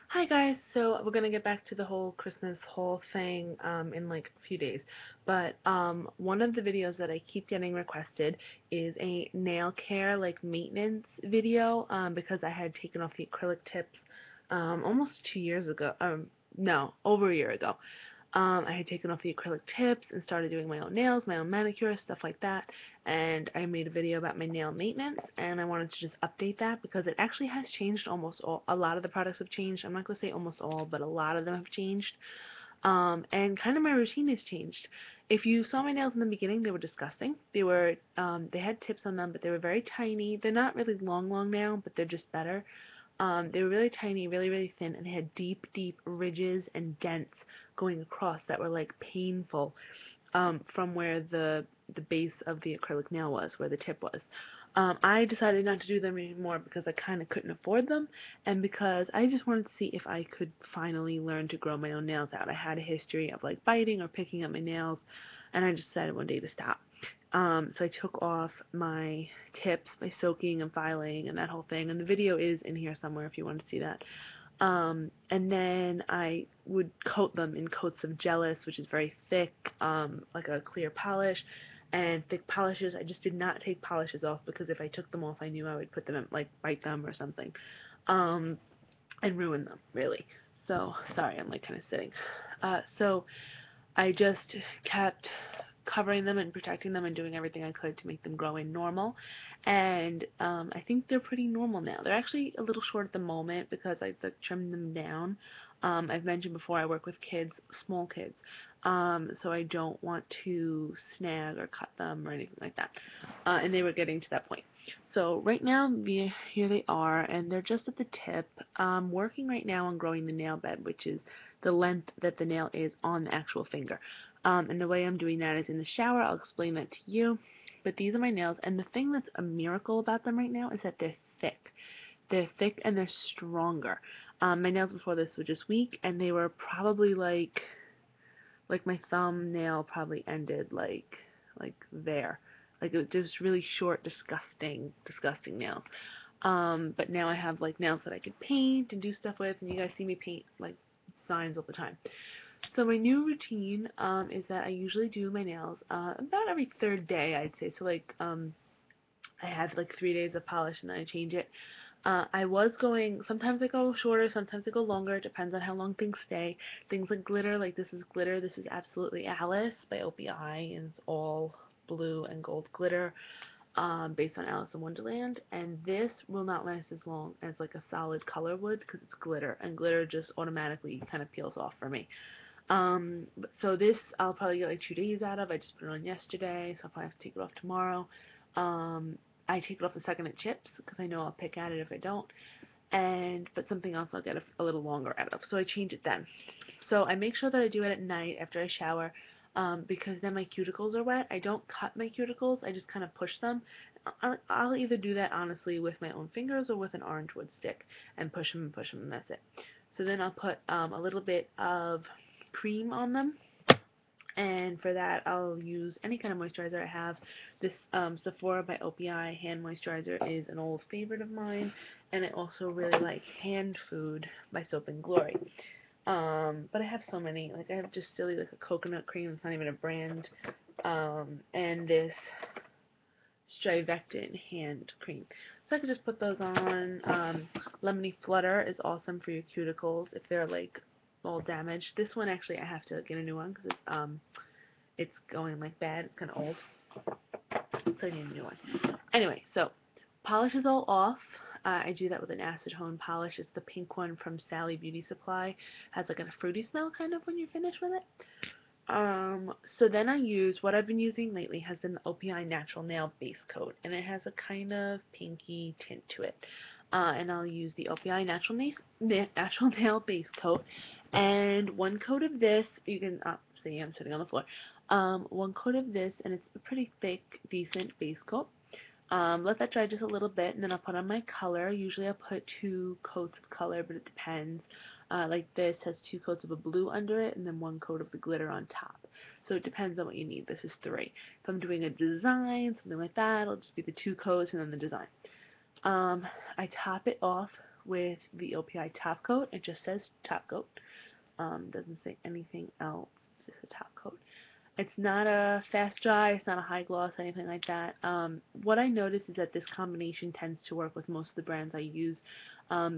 Hi guys, so we're gonna get back to the whole Christmas haul thing in like a few days. But one of the videos that I keep getting requested is a nail care like maintenance video because I had taken off the acrylic tips almost 2 years ago. No, over a year ago. I had taken off the acrylic tips and started doing my own nails, my own manicure, stuff like that. And I made a video about my nail maintenance, and I wanted to just update that because it actually has changed almost all. A lot of the products have changed. I'm not going to say almost all, but a lot of them have changed. And kind of my routine has changed. If you saw my nails in the beginning, they were disgusting. They had tips on them, but they were very tiny. They're not really long, long now, but they're just better. They were really tiny, really, really thin, and they had deep, deep ridges and dents going across that were like painful from where the base of the acrylic nail was, where the tip was. I decided not to do them anymore because I kind of couldn't afford them, and because I just wanted to see if I could finally learn to grow my own nails out. I had a history of like biting or picking at my nails, and I just decided one day to stop. So I took off my tips by soaking and filing and that whole thing, and the video is in here somewhere if you want to see that. And then I would coat them in coats of gelish, which is very thick, like a clear polish, and thick polishes. I just did not take polishes off because if I took them off, I knew I would put them in, like, bite them or something, um, and ruin them, really. So, sorry, I'm like kind of sitting. So I just kept covering them and protecting them and doing everything I could to make them grow in normal. And I think they're pretty normal now. They're actually a little short at the moment because I like, trimmed them down. I've mentioned before I work with kids, small kids, so I don't want to snag or cut them or anything like that. And they were getting to that point. So right now, here they are, and they're just at the tip. I'm working right now on growing the nail bed, which is the length that the nail is on the actual finger. And the way I'm doing that is in the shower. I'll explain that to you. But these are my nails, and the thing that's a miracle about them right now is that they're thick. They're thick and they're stronger. My nails before this were just weak, and they were probably like my thumbnail probably ended like there. Like it was just really short, disgusting, disgusting nails. But now I have like nails that I could paint and do stuff with, and you guys see me paint like signs all the time. So my new routine is that I usually do my nails about every third day, I'd say. So like I have like 3 days of polish and then I change it. I was going, sometimes I go shorter, sometimes I go longer. It depends on how long things stay. Things like glitter, like this is glitter. This is Absolutely Alice by OPI, and it's all blue and gold glitter based on Alice in Wonderland. And this will not last as long as like a solid color would because it's glitter, and glitter just automatically kind of peels off for me. So this I'll probably get like 2 days out of. I just put it on yesterday, so I'll probably have to take it off tomorrow. Um, I take it off the second it chips because I know I'll pick at it if I don't. But something else I'll get a little longer out of. So I change it then. So I make sure that I do it at night after I shower, because then my cuticles are wet. I don't cut my cuticles. I just kind of push them. I'll either do that honestly with my own fingers or with an orange wood stick and push them, and that's it. So then I'll put a little bit of cream on them, and for that I'll use any kind of moisturizer I have. This Sephora by OPI hand moisturizer is an old favorite of mine, and I also really like Hand Food by Soap and Glory. But I have so many. Like I have just silly like a coconut cream. It's not even a brand. And this Strivectin hand cream. So I could just put those on. Lemony Flutter is awesome for your cuticles if they're like all damaged. This one actually I have to get a new one because it's going like bad. It's kind of old, so I need a new one. Anyway, so polish is all off. I do that with an acetone polish. It's the pink one from Sally Beauty Supply. Has like a fruity smell kind of when you're finished with it. So then I use, what I've been using lately has been the OPI Natural Nail Base Coat, and it has a kind of pinky tint to it. And I'll use the OPI Natural Nail Base Coat, and one coat of this, you can, see I'm sitting on the floor, one coat of this, and it's a pretty thick, decent base coat. Let that dry just a little bit, and then I'll put on my color. Usually I'll put 2 coats of color, but it depends. Like this has 2 coats of a blue under it, and then 1 coat of the glitter on top. So it depends on what you need. This is 3. If I'm doing a design, something like that, it'll just be the 2 coats and then the design. Um, I top it off with the OPI top coat. It just says top coat. Doesn't say anything else. It's just a top coat. It's not a fast dry, it's not a high gloss, anything like that. What I noticed is that this combination tends to work with most of the brands I use,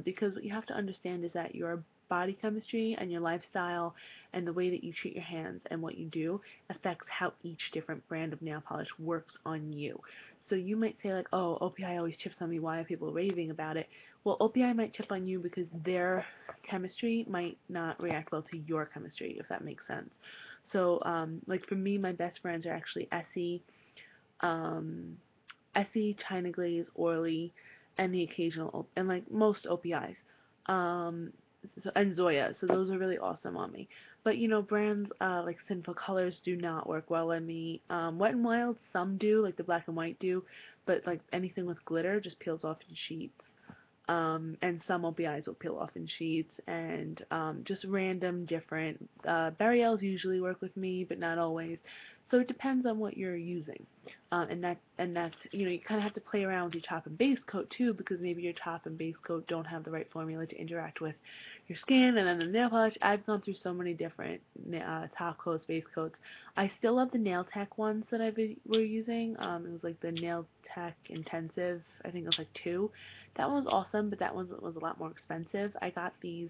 because what you have to understand is that your body chemistry and your lifestyle and the way that you treat your hands and what you do affects how each different brand of nail polish works on you. So you might say like, oh, OPI always chips on me, why are people raving about it? Well, OPI might chip on you because their chemistry might not react well to your chemistry, if that makes sense. So, like for me, my best brands are actually Essie, um, Essie, China Glaze, Orly, and the occasional, and like most OPIs, um, and Zoya. So those are really awesome on me. But you know, brands like Sinful Colors do not work well on me. Wet n Wild, some do, like the black and white do, but like anything with glitter just peels off in sheets. And some OPIs will peel off in sheets, and just random different. Burials usually work with me, but not always. So it depends on what you're using, and that's you know you kind of have to play around with your top and base coat too, because maybe your top and base coat don't have the right formula to interact with your skin, and then the nail polish. I've gone through so many different top coats, base coats. I still love the Nail Tech ones that were using. It was like the Nail Tech Intensive. I think it was like two. That one was awesome, but that one was a lot more expensive. I got these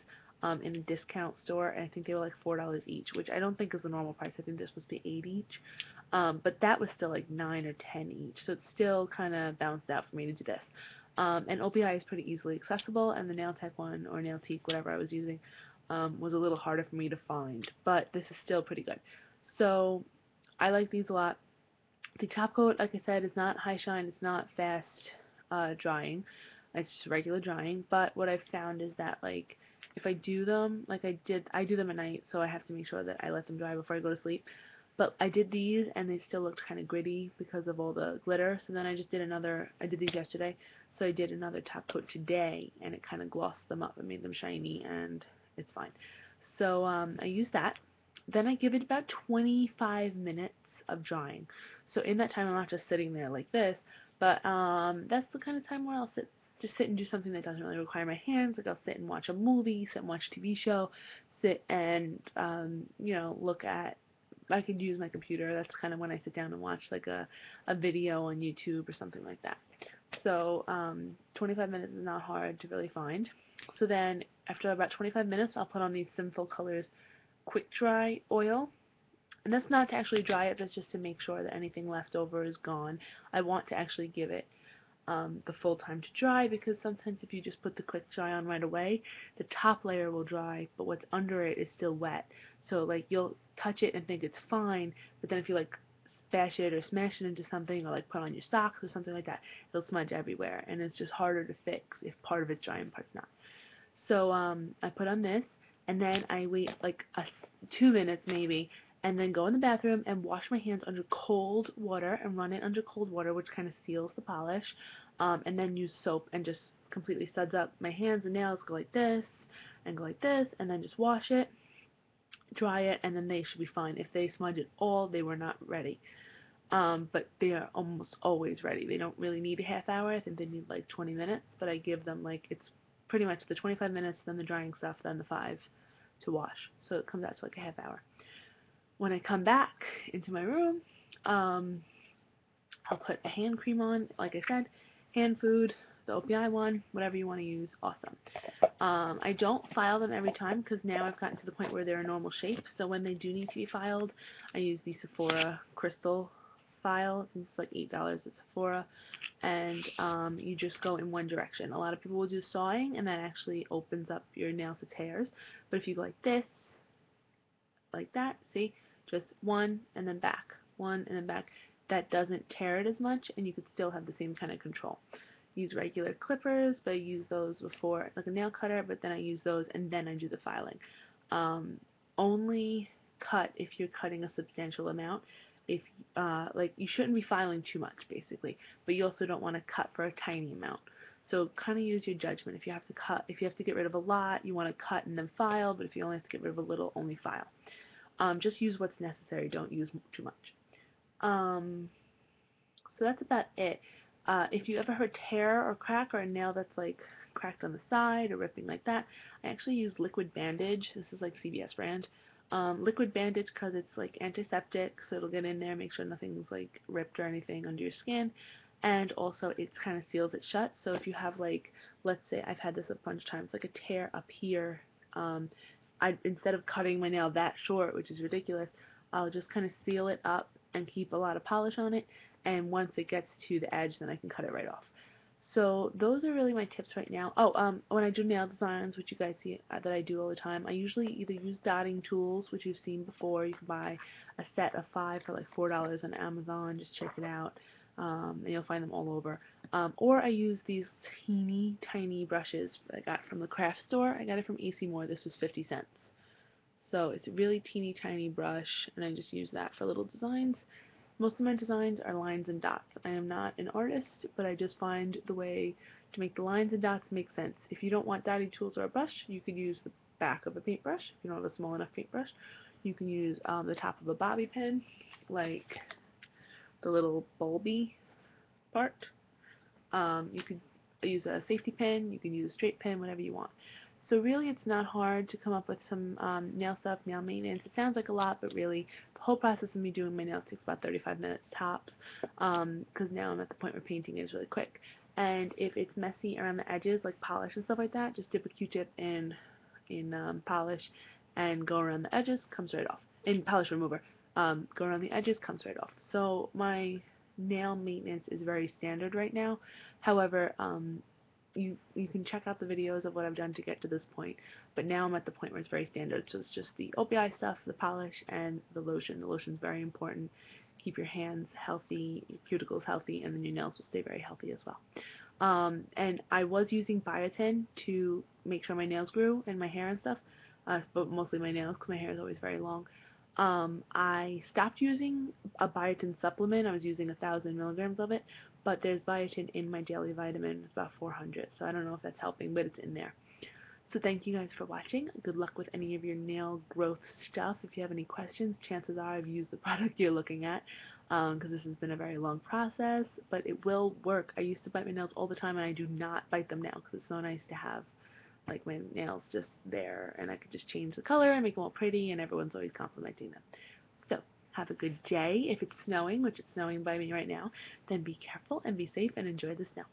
in a discount store, and I think they were like $4 each, which I don't think is the normal price. I think they're supposed to be 8 each. But that was still like 9 or 10 each, so it still kind of balanced out for me to do this. And OPI is pretty easily accessible, and the Nail Tech one, or Nail Teak, whatever I was using, was a little harder for me to find, but this is still pretty good. So I like these a lot. The top coat, like I said, is not high shine, it's not fast drying. It's just regular drying. But what I've found is that like if I do them, like I do them at night, so I have to make sure that I let them dry before I go to sleep. But I did these and they still looked kind of gritty because of all the glitter. So then I did these yesterday. So I did another top coat today and it kind of glossed them up and made them shiny, and it's fine. So I use that. Then I give it about 25 minutes of drying. So in that time I'm not just sitting there like this, but that's the kind of time where I'll just sit and do something that doesn't really require my hands. Like I'll sit and watch a movie, sit and watch a TV show, sit and you know, look at. I could use my computer. That's kind of when I sit down and watch like a video on YouTube or something like that. So 25 minutes is not hard to really find. So then after about 25 minutes, I'll put on these Sinful Colors Quick Dry Oil. And that's not to actually dry it, that's just to make sure that anything left over is gone. I want to actually give it the full time to dry, because sometimes if you just put the quick dry on right away, the top layer will dry, but what's under it is still wet. So like you'll touch it and think it's fine, but then if you like bash it or smash it into something, or like put on your socks or something like that, it'll smudge everywhere, and it's just harder to fix if part of it's dry and part's not. So I put on this, and then I wait like 2 minutes maybe, and then go in the bathroom and wash my hands under cold water and run it under cold water, which kind of seals the polish, and then use soap and just completely suds up my hands and nails, go like this, and go like this, and then just wash it, dry it, and then they should be fine. If they smudge at all, they were not ready. But they are almost always ready. They don't really need a half hour. I think they need like 20 minutes, but I give them like, it's pretty much the 25 minutes, then the drying stuff, then the 5 to wash. So it comes out to like a half hour. When I come back into my room, I'll put a hand cream on, like I said, hand food, the OPI one, whatever you want to use, awesome. I don't file them every time because now I've gotten to the point where they're a normal shape, so when they do need to be filed, I use the Sephora Crystal file. It's like $8 at Sephora, and you just go in one direction. A lot of people will do sawing, and that actually opens up your nail to tears, but if you go like this, like that, see, just one and then back, one and then back, that doesn't tear it as much, and you could still have the same kind of control. Use regular clippers, but I use those before, like a nail cutter, but then I use those and then I do the filing. Only cut if you're cutting a substantial amount. If like you shouldn't be filing too much basically, but you also don't want to cut for a tiny amount. So kind of use your judgment. If you have to cut, if you have to get rid of a lot, you want to cut and then file, but if you only have to get rid of a little, only file. Just use what's necessary. Don't use too much. So that's about it. If you ever heard tear or crack or a nail that's like cracked on the side or ripping like that, I actually use Liquid Bandage. This is like CVS brand. Liquid Bandage because it's like antiseptic, so it'll get in there, make sure nothing's like ripped or anything under your skin, and also it kind of seals it shut. So if you have like, let's say I've had this a bunch of times, like a tear up here, instead of cutting my nail that short, which is ridiculous, I'll just kind of seal it up and keep a lot of polish on it, and once it gets to the edge, then I can cut it right off. So those are really my tips right now. Oh, when I do nail designs, which you guys see that I do all the time, I usually either use dotting tools, which you've seen before. You can buy a set of 5 for like $4 on Amazon. Just check it out, and you'll find them all over. Or I use these teeny tiny brushes I got from the craft store. I got it from AC Moore. This was 50 cents. So it's a really teeny tiny brush, and I just use that for little designs. Most of my designs are lines and dots. I am not an artist, but I just find the way to make the lines and dots make sense. If you don't want dotting tools or a brush, you could use the back of a paintbrush. If you don't have a small enough paintbrush, you can use the top of a bobby pin, like the little bulby part. You could use a safety pin, you can use a straight pin, whatever you want. So really it's not hard to come up with some nail stuff, nail maintenance. It sounds like a lot, but really the whole process of me doing my nails takes about 35 minutes tops, because now I'm at the point where painting is really quick. And if it's messy around the edges, like polish and stuff like that, just dip a Q-tip in polish and go around the edges, comes right off. In polish remover, go around the edges, comes right off. So my nail maintenance is very standard right now. However, you can check out the videos of what I've done to get to this point, but now I'm at the point where it's very standard, so it's just the OPI stuff, the polish, and the lotion. The lotion's very important. Keep your hands healthy, your cuticles healthy, and then your nails will stay very healthy as well. And I was using biotin to make sure my nails grew and my hair and stuff, but mostly my nails because my hair is always very long. I stopped using a biotin supplement. I was using 1,000 milligrams of it, but there's biotin in my daily vitamin. It's about 400, so I don't know if that's helping, but it's in there. So thank you guys for watching. Good luck with any of your nail growth stuff. If you have any questions, chances are I've used the product you're looking at, because this has been a very long process, but it will work. I used to bite my nails all the time, and I do not bite them now because it's so nice to have like my nails just there, and I could just change the color and make them all pretty, and everyone's always complimenting them. So have a good day. If it's snowing, which it's snowing by me right now, then be careful and be safe and enjoy the snow.